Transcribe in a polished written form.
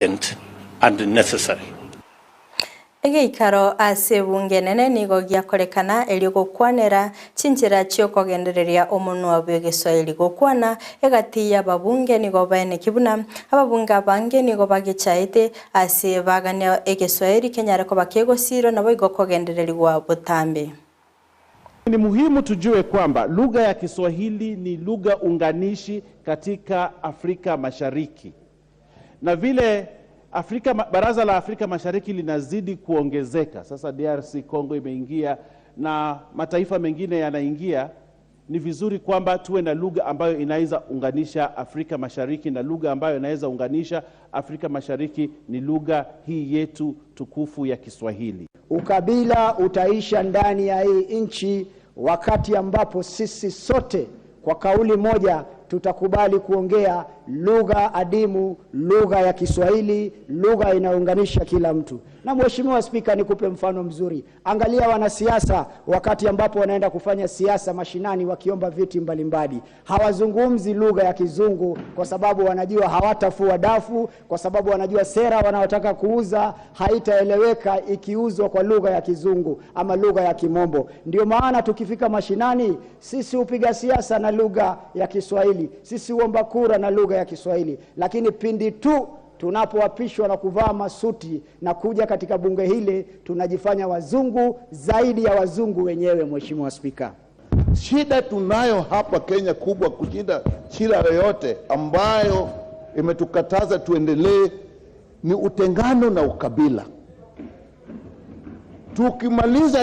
and necessary. Igikaro ase Bungeni nigo giakorekana eri gukwanera chinjira cio kugendereria omunwa bwa Kiswahili gukwana egati ya babunge nigo bene kibuna ababunga bange nigo bagichaite ase bagania Kiswahili Kenya reko bakegosiro nabo igo kugendererwa butambe. Ni muhimu tujue kwamba lugha ya Kiswahili ni lugha unganishi katika Afrika Mashariki. Na vile Baraza la Afrika Mashariki linazidi kuongezeka. Sasa DRC Congo imeingia na mataifa mengine yanaingia. Ni vizuri kwamba tuwe na lugha ambayo inaweza unganisha Afrika Mashariki, na lugha ambayo inaweza unganisha Afrika Mashariki ni lugha hii yetu tukufu ya Kiswahili. Ukabila utaisha ndani ya hii nchi wakati ambapo sisi sote kwa kauli moja tutakubali kuongea lugha adimu, lugha ya Kiswahili, lugha inaunganisha kila mtu. Na Mheshimiwa Spika, nikupe mfano mzuri. Angalia wanasiasa wakati ambapo wanaenda kufanya siasa mashinani wakiomba viti mbalimbali. Hawazungumzi lugha ya Kizungu kwa sababu wanajua hawatafua dafu, kwa sababu wanajua sera wanaotaka kuuza haitaeleweka ikiuzwa kwa lugha ya Kizungu ama lugha ya Kimombo. Ndio maana tukifika mashinani sisi upiga siasa na lugha ya Kiswahili, sisi uomba kura na lugha ya Kiswahili, lakini pindi tu tunapoapishwa na kuvaa masuti na kuja katika bunge hili tunajifanya wazungu zaidi ya wazungu wenyewe. Mheshimiwa Spika, shida tunayo hapa Kenya kubwa kushinda shida yoyote ambayo imetukataza tuendelee ni utengano na ukabila. Tukimaliza